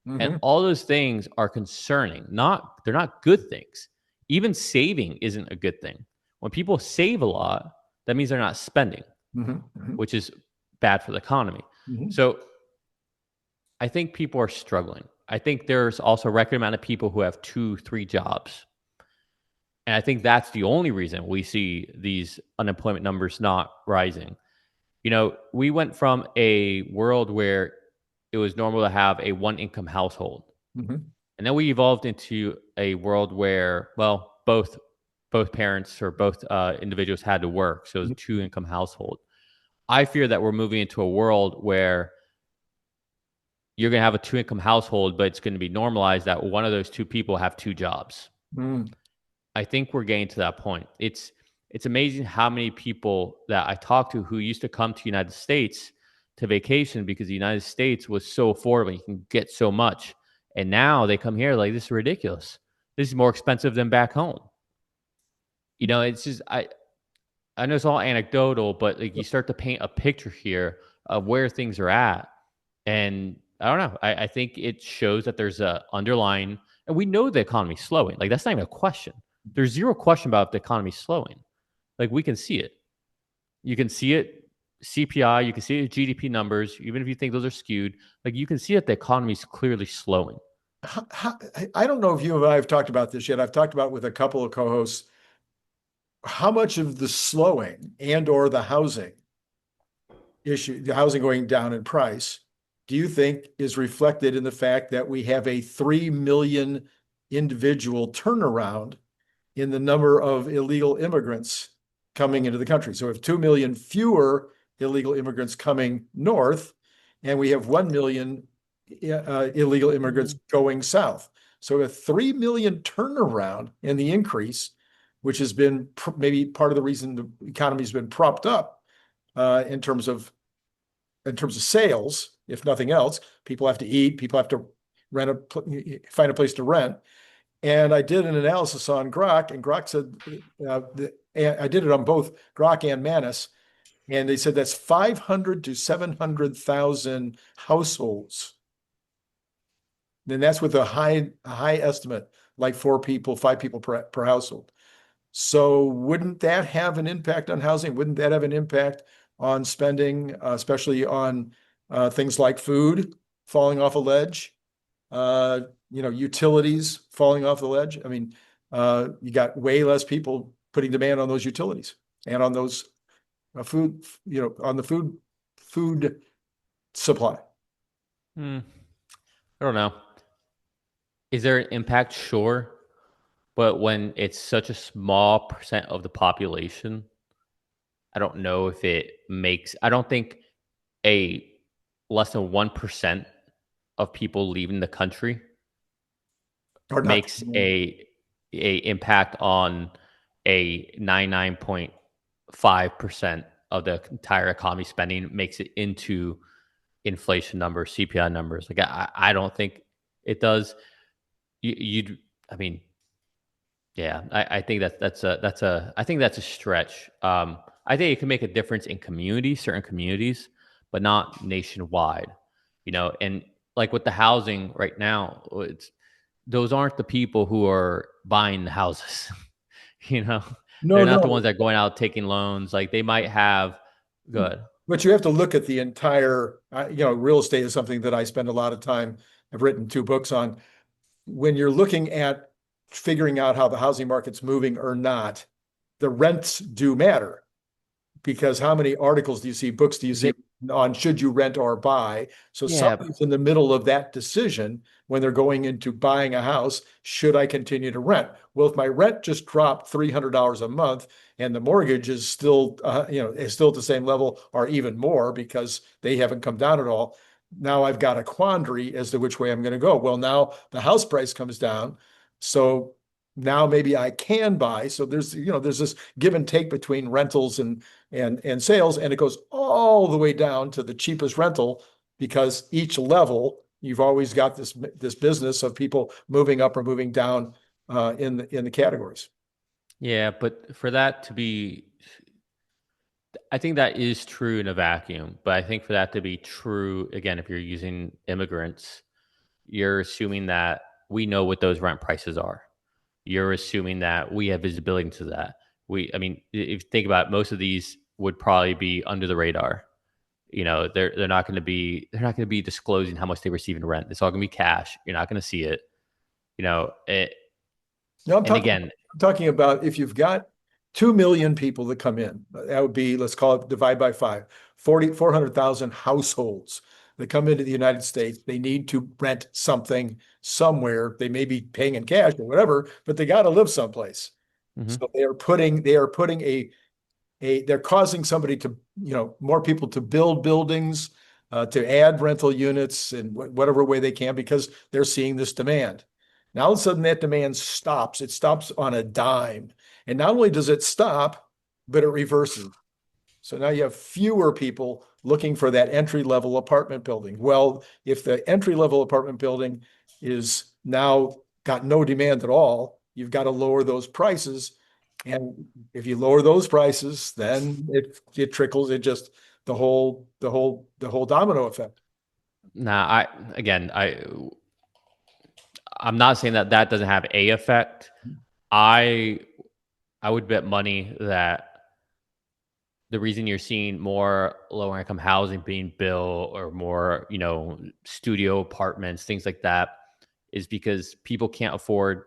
Mm-hmm. And all those things are concerning. They're not good things. Even saving isn't a good thing. When people save a lot, that means they're not spending, which is bad for the economy. Mm-hmm. So I think people are struggling. I think there's also a record amount of people who have 2-3 jobs. And I think that's the only reason we see these unemployment numbers not rising. We went from a world where it was normal to have a one-income household. Mm-hmm. And then we evolved into a world where, well, both parents or both individuals had to work. So it was a 2-income household. I fear that we're moving into a world where you're going to have a 2-income household, but it's going to be normalized that one of those 2 people have 2 jobs. Mm. I think we're getting to that point. It's amazing how many people that I talk to who used to come to the United States to vacation because the United States was so affordable. You can get so much. And now they come here like, this is ridiculous. This is more expensive than back home. It's just, I know it's all anecdotal, but like you start to paint a picture here of where things are at. And I don't know. I think it shows that there's a underlying, and we know the economy's slowing. Like that's not even a question. There's zero question about the economy slowing. Like we can see it. You can see it. CPI, you can see it in GDP numbers, even if you think those are skewed. Like you can see that the economy is clearly slowing. I don't know if you and I have talked about this yet. I've talked about it with a couple of co-hosts. How much of the slowing and or the housing issue, the housing going down in price, do you think is reflected in the fact that we have a 3 million individual turnaround in the number of illegal immigrants coming into the country? So we have 2 million fewer illegal immigrants coming north, and we have 1 million illegal immigrants going south. So a 3 million turnaround in the increase, which has been maybe part of the reason the economy has been propped up in terms of sales, if nothing else. People have to eat, people have to find a place to rent. And I did an analysis on Grok, and Grok said, I did it on both Grok and Manus, and they said that's 500 to 700,000 households. And that's with a high estimate, like 4 people, 5 people per household. So wouldn't that have an impact on housing? Wouldn't that have an impact on spending, especially on things like food falling off a ledge? Utilities falling off the ledge. I mean, you got way less people putting demand on those utilities and on those food, on the food supply. I don't know. Is there an impact? Sure. But when it's such a small percent of the population, I don't know if it makes, I don't think a less than 1% of people leaving the country Or not. makes a impact on a 99.5% of the entire economy spending, makes it into inflation numbers, CPI numbers. Like I don't think it does. I mean, yeah, I think that's I think that's a stretch. I think it can make a difference in communities, certain communities, but not nationwide. And like with the housing right now, those aren't the people who are buying the houses. you know, No, they're not the ones no. that are going out taking loans. Like they might have good. But you have to look at the entire, real estate is something that I spend a lot of time. I've written 2 books on. When you're looking at figuring out how the housing market's moving or not, the rents do matter, because how many articles do you see, books do you see They, on should you rent or buy? So yeah, somebody's in the middle of that decision when they're going into buying a house. Should I continue to rent? Well, if my rent just dropped $300 a month and the mortgage is still, is still at the same level or even more because they haven't come down at all, now I've got a quandary as to which way I'm going to go. Well, now the house price comes down, so now maybe I can buy. So there's this give and take between rentals and sales, and it goes all the way down to the cheapest rental, because each level you've always got this business of people moving up or moving down in the categories. yeah, but for that to be, I think that is true in a vacuum. But I think for that to be true, again, if you're using immigrants, you're assuming that we know what those rent prices are. You're assuming that we have visibility into that. I mean, if you think about it, most of these would probably be under the radar. They're not going to be disclosing how much they receive in rent. It's all going to be cash. You're not going to see it. You know, it, Now and again, I'm talking about if you've got 2 million people that come in, that would be, let's call it divide by 5, 400,000 households that come into the United States. They need to rent something somewhere. They may be paying in cash or whatever, but they got to live someplace. mhm. So they're causing somebody to, more people to build buildings, to add rental units in whatever way they can, because they're seeing this demand. Now, all of a sudden, that demand stops. It stops on a dime. And not only does it stop, but it reverses. So now you have fewer people looking for that entry-level apartment building. Well, if the entry-level apartment building is now got no demand at all, you've got to lower those prices. And if you lower those prices, then it trickles. It just the whole domino effect. Nah, I'm not saying that doesn't have a effect. I I would bet money that the reason you're seeing more lower income housing being built or more, studio apartments, things like that, is because people can't afford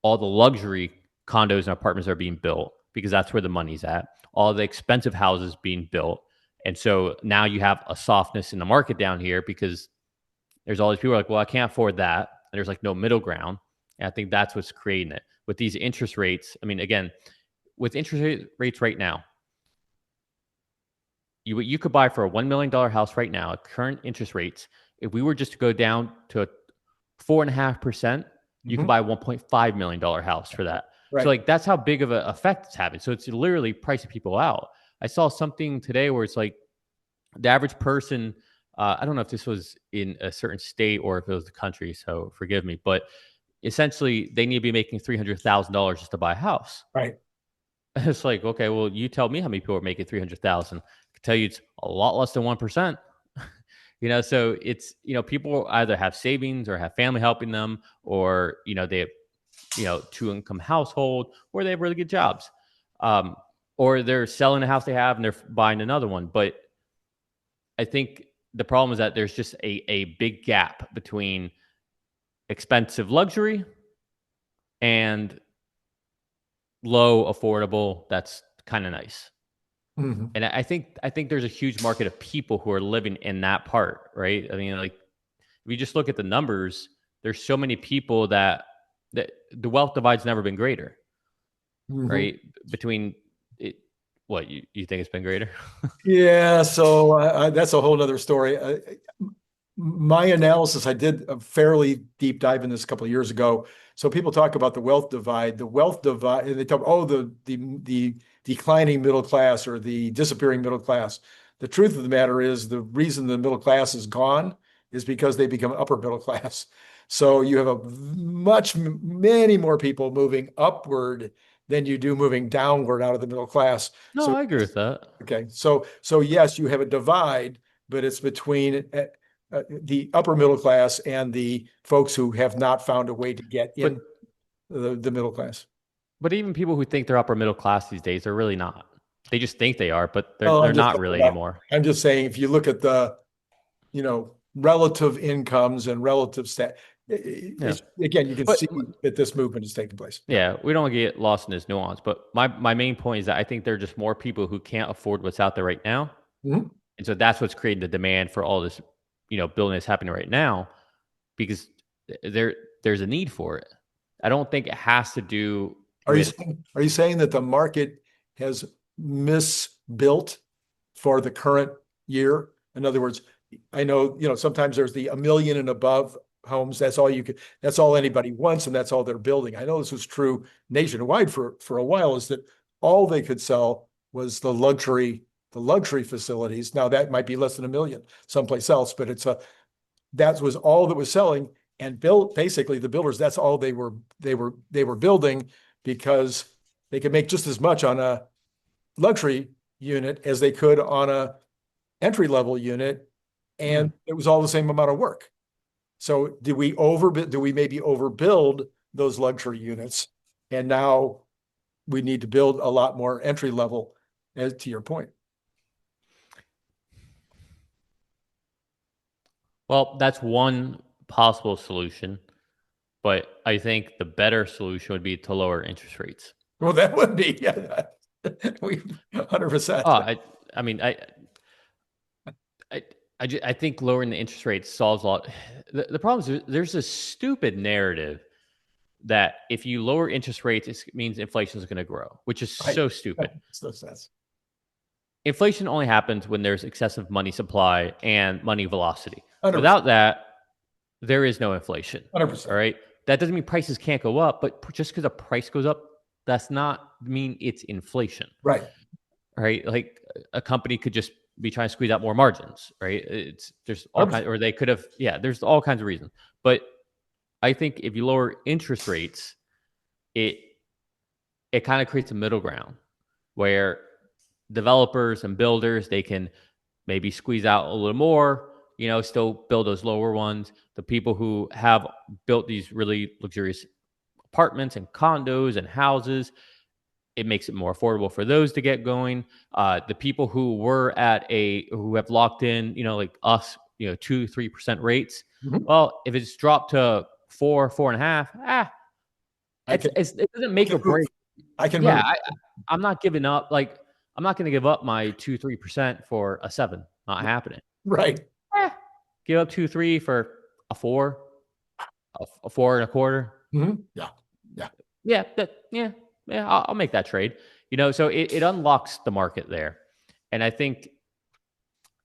all the luxury condos and apartments that are being built, because that's where the money's at. All the expensive houses being built. And so now you have a softness in the market down here because there's all these people like, well, I can't afford that. And there's like no middle ground. And I think that's what's creating it. With these interest rates, I mean, again, with interest rates right now, you could buy for a $1 million house right now at current interest rates. If we were just to go down to 4.5%, you could buy a $1.5 million house for that. Right. So like that's how big of an effect it's having. So it's literally pricing people out. I saw something today where it's like the average person, I don't know if this was in a certain state or if it was the country, so forgive me, but essentially they need to be making $300,000 just to buy a house. Right. It's like, okay, well, you tell me how many people are making 300,000. I can tell you it's a lot less than 1%. So it's, people either have savings or have family helping them, or, they have, 2-income household, or they have really good jobs. Or they're selling the house they have and they're buying another one. But I think the problem is that there's just a big gap between expensive luxury and low affordable that's kind of nice. And I think there's a huge market of people who are living in that part, right? I mean, like if you just look at the numbers, there's so many people that the wealth divide's never been greater, right? Between it, what you think it's been greater? Yeah, so that's a whole nother story. My analysis, I did a fairly deep dive in this a couple of years ago. So people talk about the wealth divide. The wealth divide, and they talk, the declining middle class or the disappearing middle class. The truth of the matter is the reason the middle class is gone is because they become upper middle class. So you have many more people moving upward than you do moving downward out of the middle class. No, So I agree with that. okay, so yes, you have a divide, but it's between the upper middle class and the folks who have not found a way to get in the middle class. But even people who think they're upper middle class these days, they're really not. They just think they are, but they're not really anymore. I'm just saying, if you look at the, relative incomes and relative again, you can see that this movement is taking place. Yeah, we don't get lost in this nuance. But my main point is that I think there are just more people who can't afford what's out there right now. And so that's what's creating the demand for all this, building that's happening right now, because there's a need for it. I don't think it has to do. Are you saying that the market has misbuilt for the current year? In other words, I know, sometimes there's the 1 million and above homes. That's all anybody wants, and that's all they're building. I know this was true nationwide for a while, is that all they could sell was the luxury facilities. Now that might be less than 1 million someplace else, but that was all that was selling. And basically the builders, that's all they were building, because they could make just as much on a luxury unit as they could on a entry-level unit, and it was all the same amount of work. So do we maybe overbuild those luxury units, and now we need to build a lot more entry level, as to your point? Well, that's one possible solution, but I think the better solution would be to lower interest rates. Well, that would be, yeah, we 100%. I think lowering the interest rates solves a lot. The problem is there's a stupid narrative that if you lower interest rates, it means inflation is going to grow, which is so stupid. Makes no sense. Inflation only happens when there's excessive money supply and money velocity. 100%. Without that, there is no inflation. 100%. All right. That doesn't mean prices can't go up, but just because a price goes up, that's not mean it's inflation. Right. Right. Like a company could just be trying to squeeze out more margins, right? There's all kinds, or they could have, there's all kinds of reasons. But I think if you lower interest rates, it kind of creates a middle ground where developers and builders, they can maybe squeeze out a little more, still build those lower ones. The people who have built these really luxurious apartments and condos and houses, it makes it more affordable for those to get going. The people who have locked in, like us, 2-3% rates. Well, if it's dropped to 4, 4.5. It doesn't make or break. I can move. I'm not giving up. Like, I'm not going to give up my 2-3% for a 7. Not happening. Right. Give up 2-3 for a 4, a 4.25. Mm-hmm. Yeah. I'll make that trade. So it unlocks the market there, and I think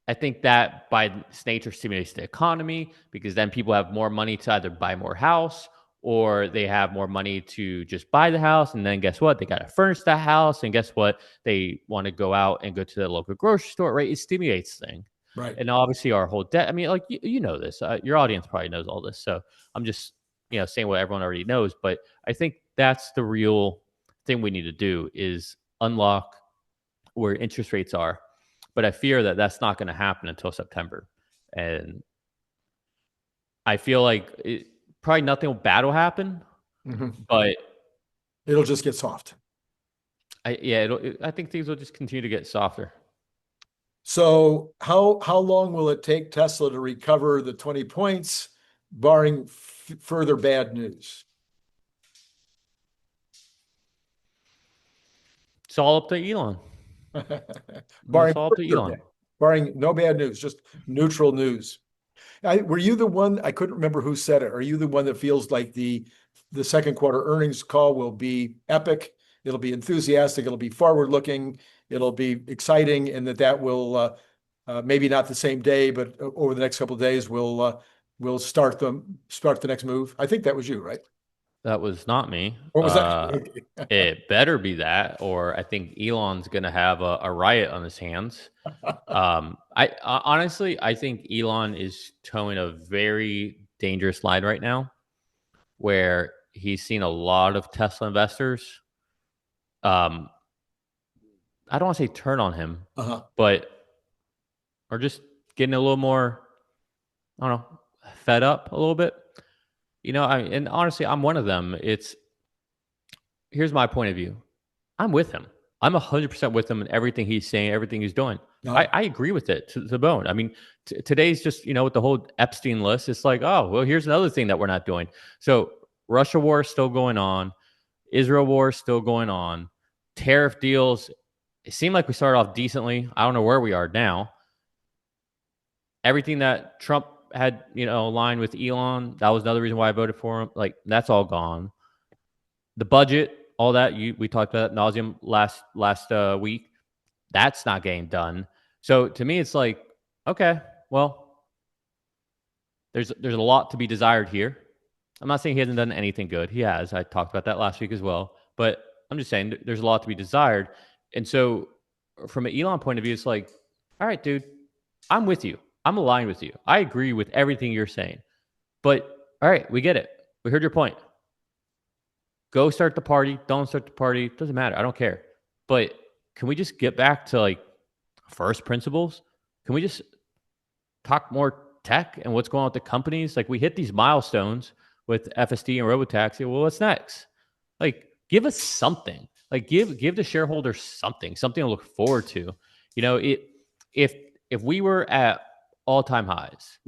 that by its nature stimulates the economy, because then people have more money to either buy more house, or they have more money to just buy the house. And then guess what? They got to furnish that house. And guess what? They want to go out and go to the local grocery store, right? It stimulates things. Right. And obviously our whole debt. I mean, like, you know this. Your audience probably knows all this. So I'm just, saying what everyone already knows. But I think that's the real thing we need to do, is unlock where interest rates are. But I fear that that's not going to happen until September. And I feel like probably nothing bad will happen, but it'll just get soft. I think things will just continue to get softer. So how long will it take Tesla to recover the 20 points, barring further bad news? It's all up to Elon. Barring no bad news, just neutral news. Were you the one? I couldn't remember who said it. Are you the one that feels like the second quarter earnings call will be epic? It'll be enthusiastic. It'll be forward looking. It'll be exciting, and that will maybe not the same day, but over the next couple of days, we'll start the next move. I think that was you, right? That was not me. What was that? It better be that, or I think Elon's going to have a riot on his hands. I honestly, I think Elon is towing a very dangerous line right now, where he's seen a lot of Tesla investors. I don't want to say turn on him, but are just getting a little more, I don't know, fed up a little bit. And honestly, I'm one of them. Here's my point of view. I'm with him. I'm 100% with him in everything he's saying, everything he's doing. I agree with it to the bone. I mean, today's just, with the whole Epstein list, it's like, oh, well, here's another thing that we're not doing. So Russia war is still going on. Israel war is still going on. Tariff deals, it seemed like we started off decently. I don't know where we are now. Everything that Trump had, aligned with Elon, that was another reason why I voted for him. Like, that's all gone. The budget, all that, we talked about ad nauseum last week. That's not getting done. So to me, it's like, okay, well, there's a lot to be desired here. I'm not saying he hasn't done anything good. He has. I talked about that last week as well. But I'm just saying there's a lot to be desired. And so from an Elon point of view, it's like, all right, dude, I'm with you. I'm aligned with you. I agree with everything you're saying. But all right, we get it. We heard your point. Go start the party. Don't start the party. Doesn't matter. I don't care. But can we just get back to like first principles? Can we just talk more tech and what's going on with the companies? Like, we hit these milestones with FSD and Robotaxi. Well, what's next? Like, give us something. Like, give the shareholders something to look forward to. If we were at all-time highs,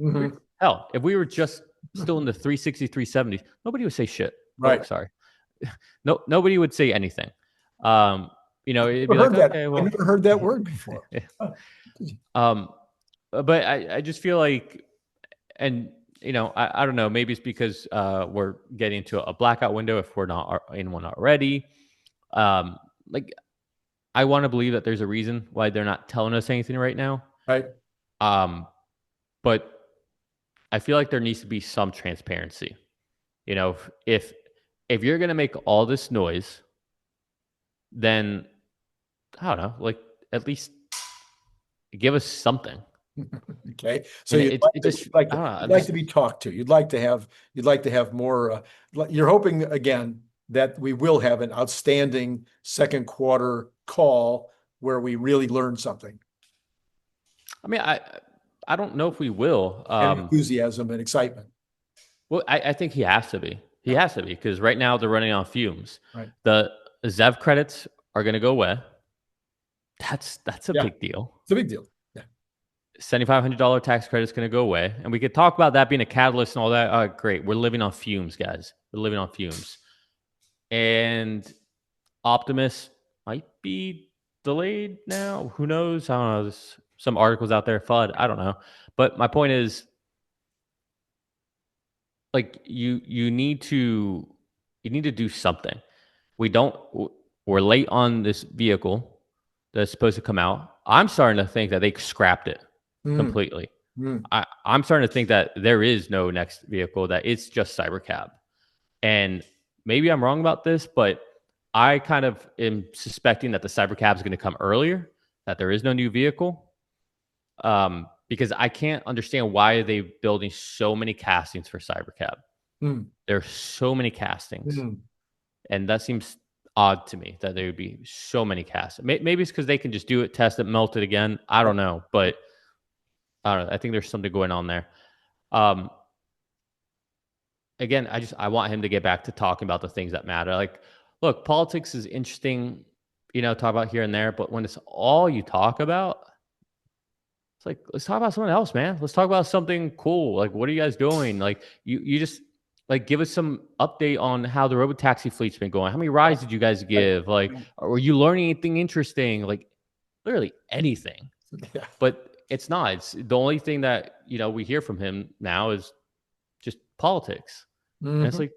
hell, if we were just still in the 360, 370s, nobody would say shit. Right. Oh, sorry. No, nobody would say anything. It'd be like, okay, well, I never heard that word before. But I just feel like, and I don't know, maybe it's because we're getting to a blackout window if we're not in one already. Like, I want to believe that there's a reason why they're not telling us anything right now. Right. But I feel like there needs to be some transparency. If you're going to make all this noise, then I don't know, like, at least give us something. Okay. So you'd like to be talked to. You'd like to have more, you're hoping again that we will have an outstanding second quarter call where we really learn something. I mean, I don't know if we will. And enthusiasm and excitement. Well, I think he has to be. He has to be, because right now they're running on fumes. Right. The ZEV credits are going to go away. That's a big deal. It's a big deal. Yeah. $7,500 tax credit is going to go away. And we could talk about that being a catalyst and all that. Great. We're living on fumes, guys. We're living on fumes. And Optimus might be delayed now. Who knows? I don't know. There's some articles out there. FUD. I don't know. But my point is, like, you need to do something. We're late on this vehicle that's supposed to come out. I'm starting to think that they scrapped it completely. I'm starting to think that there is no next vehicle, that it's just Cybercab. And maybe I'm wrong about this, but I kind of am suspecting that the Cybercab is going to come earlier, that there is no new vehicle. Because I can't understand why are they building so many castings for Cybercab. There are so many castings. And that seems odd to me that there would be so many castings. Maybe it's because they can just do it, test it, melt it again. I don't know. But I don't know. I think there's something going on there. Again, I want him to get back to talking about the things that matter. Like, look, politics is interesting, talk about here and there. But when it's all you talk about, it's like, let's talk about something else, man. Let's talk about something cool. Like, what are you guys doing? Like, you just, like, give us some update on how the robotaxi fleet's been going. How many rides did you guys give? Like, were you learning anything interesting? Like, literally anything. Yeah. But it's not. It's the only thing that, we hear from him now is just politics. And it's like,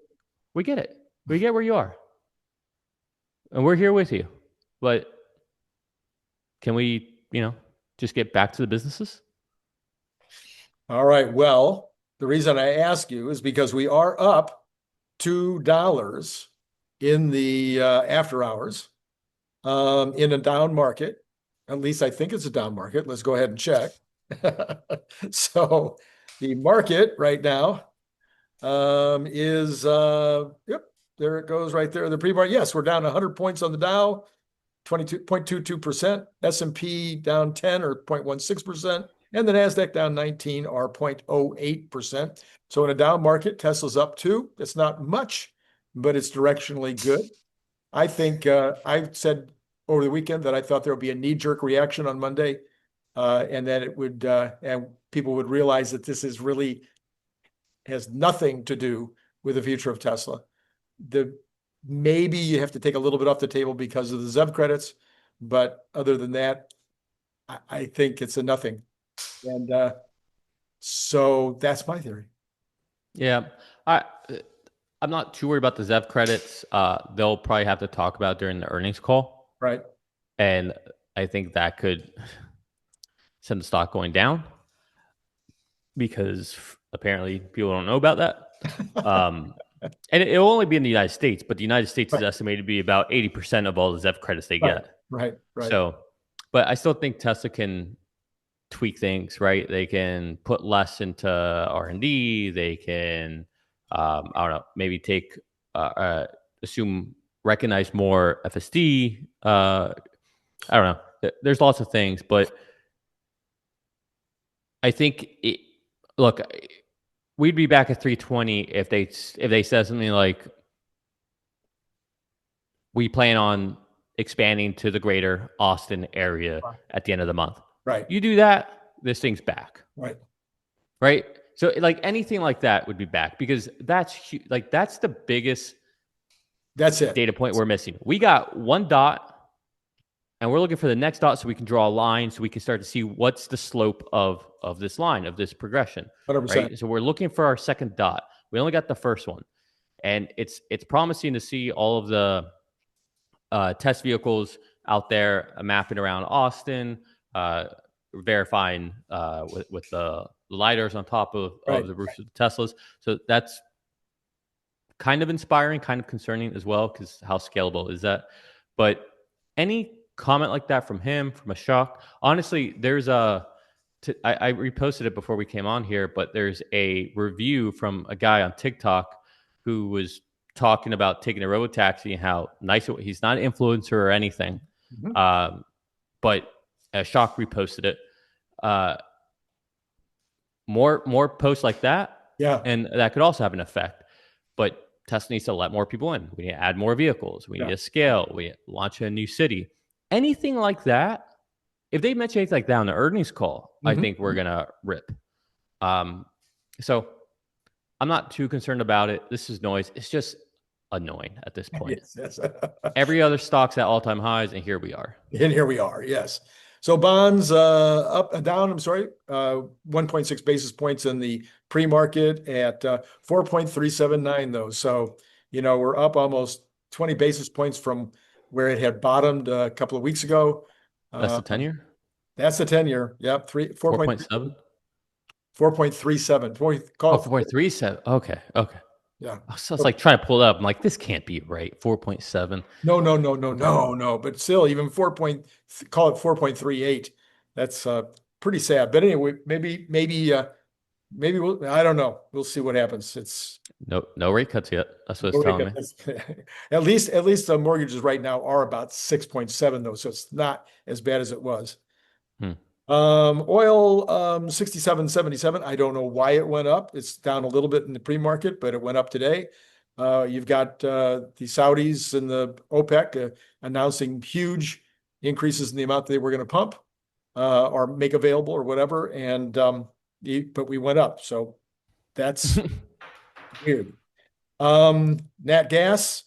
we get it. We get where you are. And we're here with you. But can we, just get back to the businesses? All right. Well, the reason I ask you is because we are up $2 in the after hours in a down market. At least I think it's a down market. Let's go ahead and check. So the market right now is, yep, there it goes right there. The pre-market, yes, we're down 100 points on the Dow, 22.22%, S&P down 10 or 0.16%, and the NASDAQ down 19 or 0.08%. So in a down market, Tesla's up 2. It's not much, but it's directionally good. I think I've said over the weekend that I thought there would be a knee-jerk reaction on Monday, and that it would, and people would realize that this is really has nothing to do with the future of Tesla. Maybe you have to take a little bit off the table because of the ZEV credits, but other than that, I think it's a nothing. And so that's my theory. Yeah, I'm not too worried about the ZEV credits. They'll probably have to talk about during the earnings call. Right. And I think that could send the stock going down because apparently people don't know about that. And it'll only be in the United States, but the United States is estimated to be about 80% of all the ZEV credits they get. Right. So, but I still think Tesla can tweak things, right? They can put less into R&D. They can, I don't know, maybe recognize more FSD. I don't know. There's lots of things, but I think look, we'd be back at 320 if they said something like, we plan on expanding to the greater Austin area at the end of the month. Right. You do that, this thing's back. Right. So like anything like that would be back because that's the biggest data point we're missing. We got one dot and we're looking for the next dot so we can draw a line so we can start to see what's the slope of this line, of this progression. 100%. Right? So we're looking for our second dot. We only got the first one. And it's promising to see all of the test vehicles out there mapping around Austin, verifying with the lidars on top of the roofs of the Teslas. So that's kind of inspiring, kind of concerning as well, because how scalable is that? But any comment like that from him, from a shock, honestly, there's I reposted it before we came on here, but there's a review from a guy on TikTok who was talking about taking a robotaxi and how nice he's not an influencer or anything. But Shock reposted it. More posts like that. Yeah. And that could also have an effect. But Tesla needs to let more people in. We need to add more vehicles. We need to scale. We launch a new city. Anything like that if they mention anything like that on the earnings call, I Mhm. think we're gonna rip. So I'm not too concerned about it. This is noise. It's just annoying at this point. Yes, yes. Every other stock's at all-time highs, and here we are. And here we are, yes. So bonds up and down, I'm sorry, 1.6 basis points in the pre-market at 4.379 though. So, we're up almost 20 basis points from where it had bottomed a couple of weeks ago. That's Uh, the 10-year? that's the 10-year. Yep, 4.7? 4.37. Call Oh, it 4.37. Okay. Okay. yeah. So it's like trying to pull it up. I'm like, this can't be right. 4.7. No, no, no, no, Okay. no, no. But still, even call it 4.38. That's pretty sad. But anyway, maybe I don't know. We'll see what happens. It's No rate cuts yet. That's what it's telling me. at least the mortgages right now are about 6.7 though, so it's not as bad as it was. Hmm. Oil 67.77. I don't know why it went up. It's down a little bit in the pre-market, but it went up today. You've got the Saudis and the OPEC announcing huge increases in the amount they were going to pump or make available or whatever, and but we went up, so that's weird. Nat gas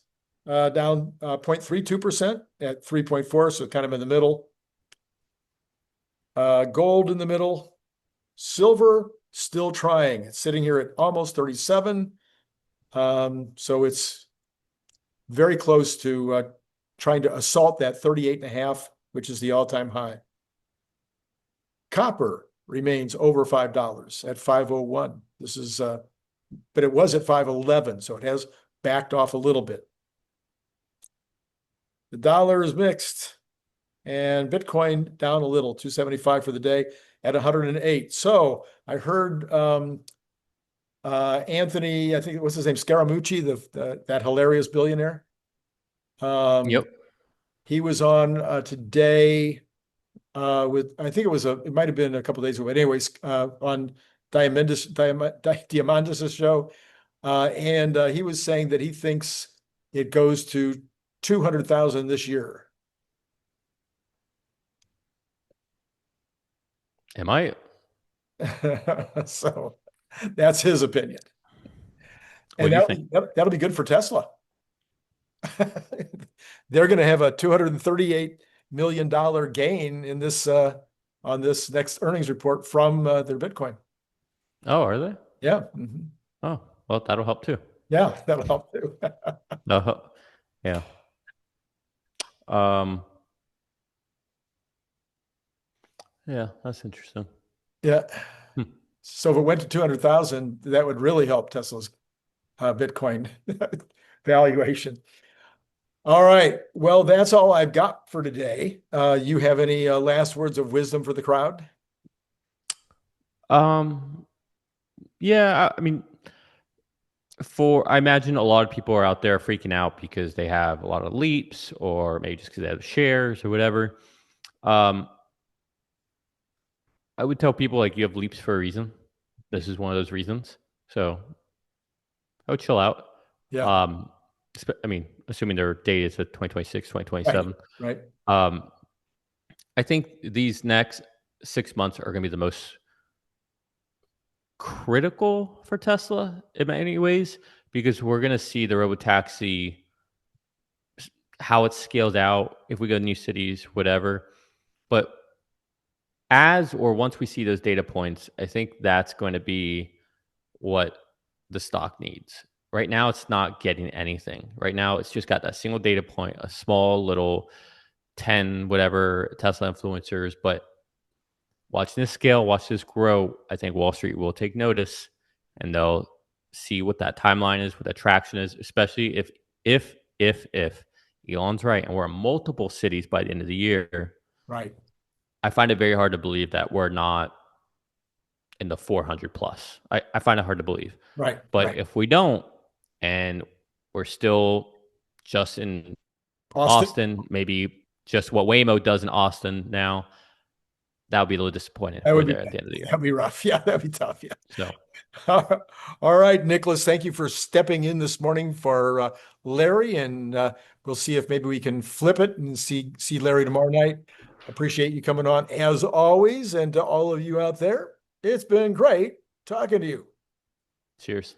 down 0.32% at 3.4, so kind of in the middle. Gold in the middle. Silver still trying. It's sitting here at almost 37. So it's very close to trying to assault that 38.5, which is the all-time high. Copper remains over $5 at 501. This is but it was at 511, so it has backed off a little bit. The dollar is mixed, and Bitcoin down a little, 275 for the day at 108. So I heard Anthony, I think what's his name, Scaramucci, that hilarious billionaire. Yep. He was on today with, I think it might have been a couple of days ago, but anyways, on Diamandis' show. And he was saying that he thinks it goes to 200,000 this year. Am I? So that's his opinion. What And do you think? that'll be good for Tesla. They're going to have a $238 million gain in this on this next earnings report from their Bitcoin. Oh, are they? Yeah. Mhm. Oh, well, that'll help too. Yeah, that'll help too. Yeah. Yeah, that's interesting. Yeah. Hmm. So if it went to 200,000, that would really help Tesla's Bitcoin valuation. All right. Well, that's all I've got for today. You have any last words of wisdom for the crowd? Yeah, I mean, I imagine a lot of people are out there freaking out because they have a lot of leaps, or maybe just because they have shares or whatever. I would tell people, like, you have leaps for a reason. This is one of those reasons. So I would chill out. Yeah. I mean, assuming their date is at 2026, 2027. Right. I think these next 6 months are going to be the most critical for Tesla in many ways, because we're going to see the robotaxi, how it scales out, if we go to new cities, whatever. But once we see those data points, I think that's going to be what the stock needs. Right now, it's not getting anything. Right now, it's just got that single data point, a small little 10 whatever Tesla influencers. But watching this scale, watch this grow, I think Wall Street will take notice, and they'll see what that timeline is, what that traction is, especially if Elon's right and we're in multiple cities by the end of the year. Right. I find it very hard to believe that we're not in the 400 plus. I find it hard to believe. Right. But right. if we don't, and we're still just in Austin, maybe just what Waymo does in Austin now, that would be a little disappointing. That would be at the end of the year. That'd be rough. Yeah, that'd be tough. Yeah. So, all right, Nicholas, thank you for stepping in this morning for Larry, and we'll see if maybe we can flip it and see Larry tomorrow night. Appreciate you coming on as always. And to all of you out there, it's been great talking to you. Cheers.